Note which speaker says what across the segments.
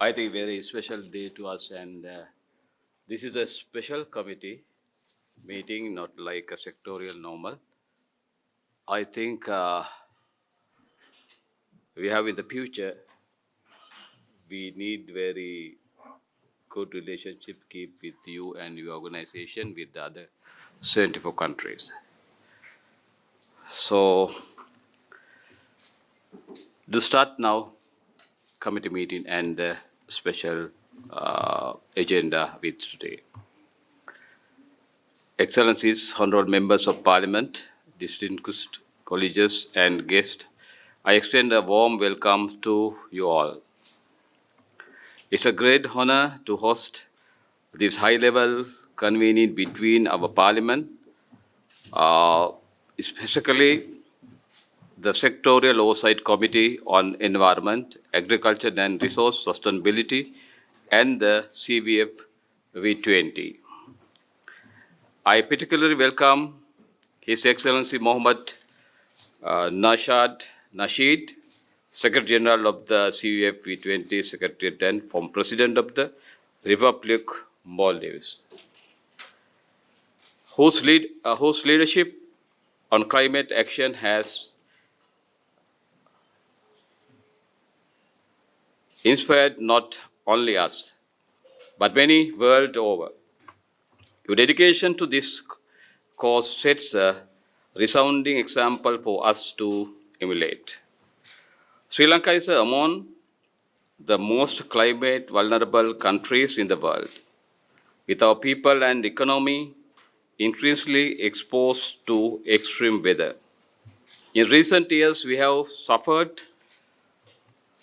Speaker 1: I think very special day to us, and this is a special committee meeting, not like a sectorial normal. I think we have in the future, we need very good relationship keep with you and your organization with the other 74 countries. So to start now, committee meeting and special agenda with today. Excellencies, honorable members of parliament, distinguished colleagues and guests, I extend a warm welcome to you all. It's a great honor to host this high-level convening between our parliament, especially the Sectorial Oversight Committee on Environment, Agriculture and Resource Sustainability, and the CVF V20. I particularly welcome His Excellency Mohammed Nasheed, Secretary General of the CVF V20 Secretariat and former President of the Republic Maldives, whose leadership on climate action has inspired not only us, but many world over. Your dedication to this cause sets a resounding example for us to emulate. Sri Lanka is among the most climate vulnerable countries in the world, with our people and economy increasingly exposed to extreme weather. In recent years, we have suffered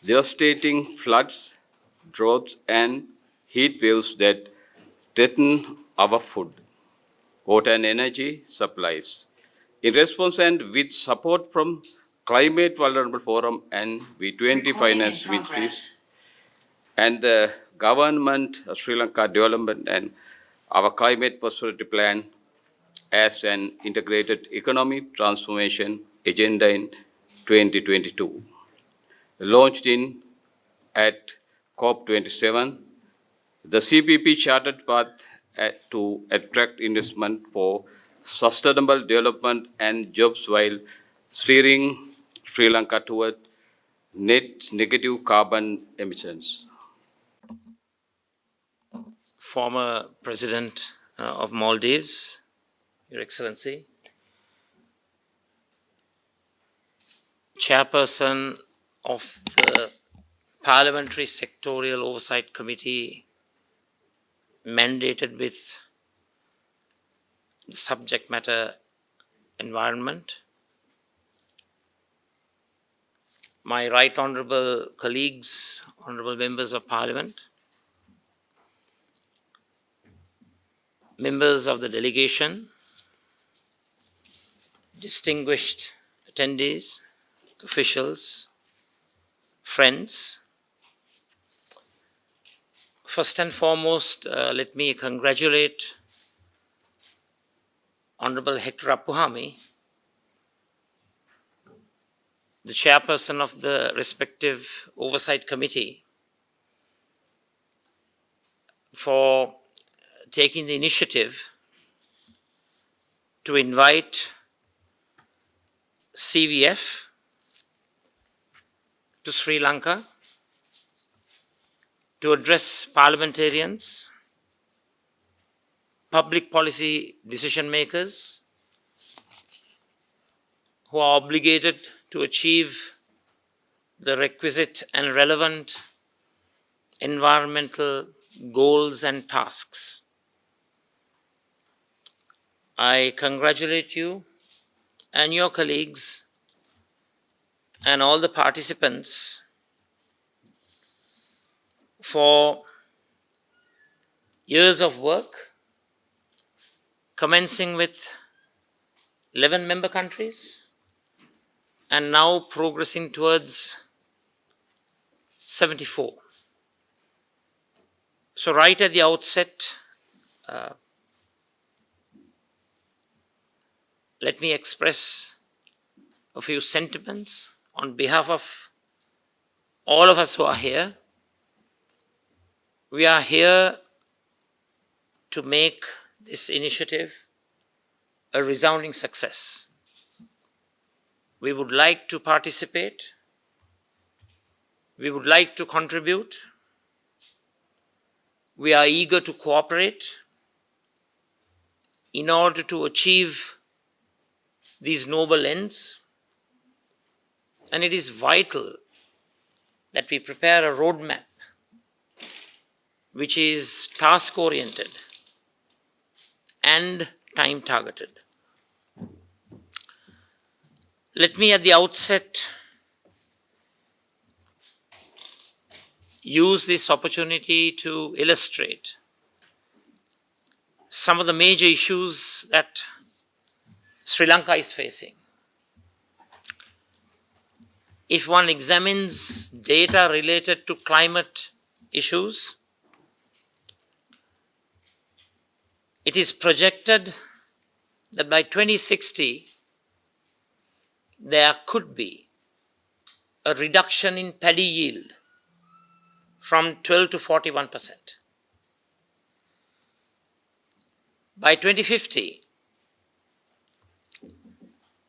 Speaker 1: devastating floods, droughts, and heat waves that threaten our food, water, and energy supplies. In response and with support from Climate Vulnerable Forum and V20 Finance Ministries and the Government of Sri Lanka Development and our Climate Prosperity Plan as an integrated economic transformation agenda in 2022, launched at COP27, the CPP chartered path to attract investment for sustainable development and jobs while steering Sri Lanka toward net negative carbon emissions.
Speaker 2: Former President of Maldives, Your Excellency, Chairperson of the Parliamentary Sectorial Oversight Committee mandated with the subject matter environment, my right honourable colleagues, honourable members of Parliament, members of the delegation, distinguished attendees, officials, friends. First and foremost, let me congratulate Honorable Hector Apuhami, the chairperson of the respective oversight committee, for taking the initiative to invite CVF to Sri Lanka to address parliamentarians, public policy decision makers who are obligated to achieve the requisite and relevant environmental goals and tasks. I congratulate you and your colleagues and all the participants for years of work, commencing with 11 member countries and now progressing towards 74. So right at the outset, let me express a few sentiments on behalf of all of us who are here We are here to make this initiative a resounding success. We would like to participate. We would like to contribute. We are eager to cooperate in order to achieve these noble ends. And it is vital that we prepare a roadmap which is task-oriented and time-targeted. Let me at the outset use this opportunity to illustrate some of the major issues that Sri Lanka is facing. If one examines data related to climate issues, it is projected that by 2060, there could be a reduction in paddy yield from 12 to 41%. By 2050,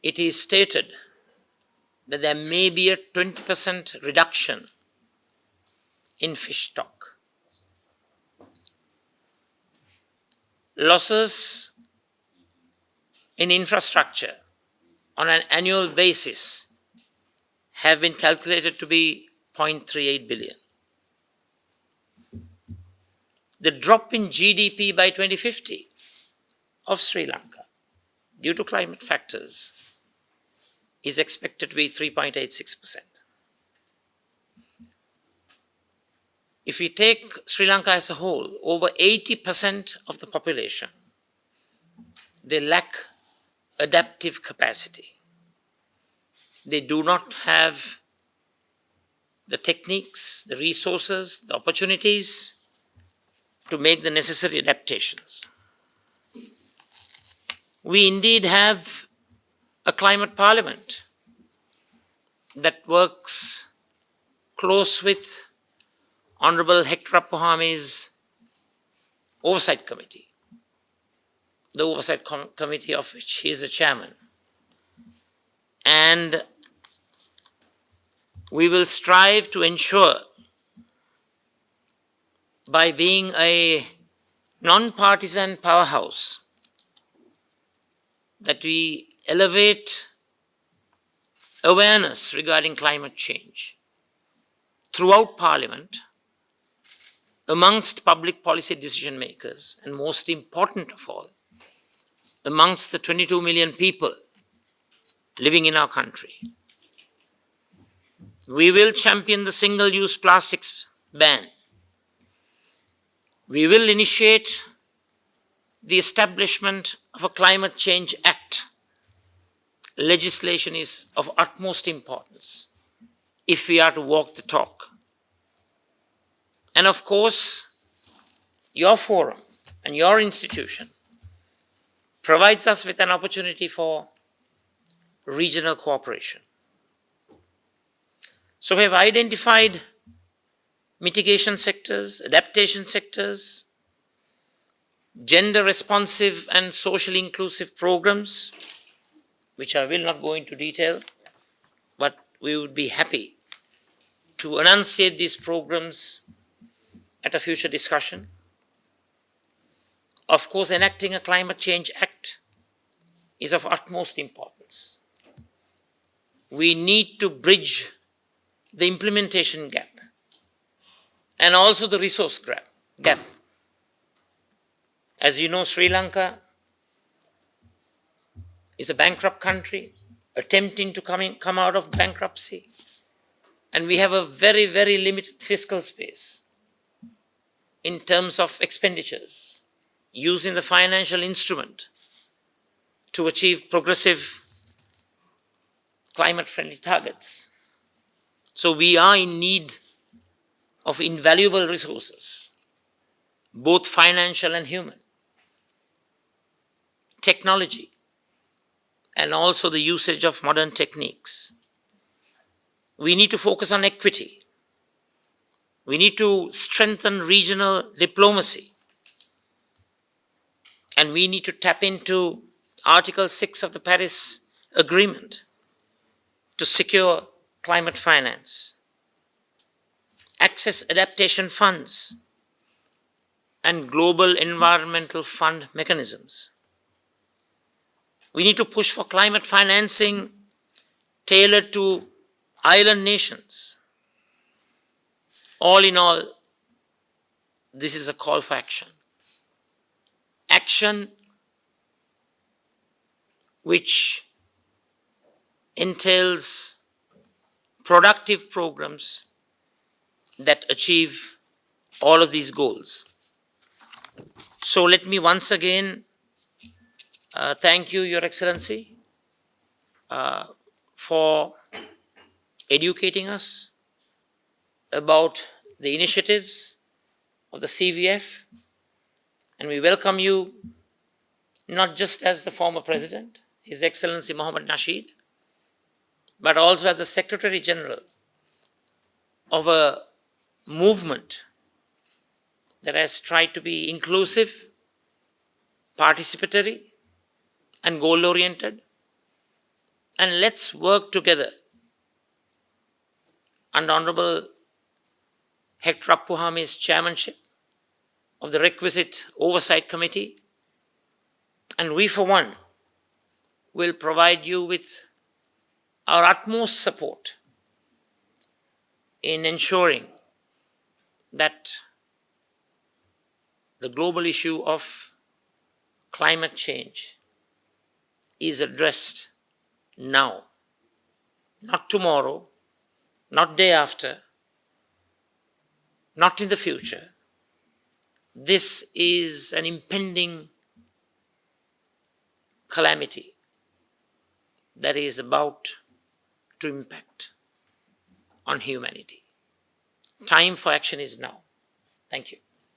Speaker 2: it is stated that there may be a 20% reduction in fish stock. Losses in infrastructure on an annual basis have been calculated to be 0.38 billion. The drop in GDP by 2050 of Sri Lanka due to climate factors is expected to be 3.86%. If we take Sri Lanka as a whole, over 80% of the population, they lack adaptive capacity. They do not have the techniques, the resources, the opportunities to make the necessary adaptations. We indeed have a climate parliament that works close with Honorable Hector Rappuhami's oversight committee, the oversight committee of which he is the chairman. And we will strive to ensure, by being a non-partisan powerhouse, that we elevate awareness regarding climate change throughout Parliament, amongst public policy decision makers, and most important of all, amongst the 22 million people living in our country. We will champion the single-use plastics ban. We will initiate the establishment of a Climate Change Act. Legislation is of utmost importance if we are to walk the talk. And of course, your forum and your institution provides us with an opportunity for regional cooperation. So we have identified mitigation sectors, adaptation sectors, gender responsive and socially inclusive programs, which I will not go into detail, but we would be happy to enunciate these programs at a future discussion. Of course, enacting a Climate Change Act is of utmost importance. We need to bridge the implementation gap and also the resource gap. As you know, Sri Lanka is a bankrupt country, attempting to come out of bankruptcy. And we have a very, very limited fiscal space in terms of expenditures, using the financial instrument to achieve progressive climate-friendly targets. So we are in need of invaluable resources, both financial and human, technology, and also the usage of modern techniques. We need to focus on equity. We need to strengthen regional diplomacy. And we need to tap into Article 6 of the Paris Agreement to secure climate finance, access adaptation funds, and global environmental fund mechanisms. We need to push for climate financing tailored to island nations. All in all, this is a call for action. Action which entails productive programs that achieve all of these goals. So let me once again thank you, Your Excellency, for educating us about the initiatives of the CVF, and we welcome you not just as the former President, His Excellency Mohammed Nasheed, but also as the Secretary General of a movement that has tried to be inclusive, participatory, and goal-oriented. And let's work together under Honorable Hector Rappuhami's chairmanship of the requisite oversight committee. And we, for one, will provide you with our utmost support in ensuring that the global issue of climate change is addressed now, not tomorrow, not day after, not in the future. This is an impending calamity that is about to impact on humanity. Time for action is now. Thank you.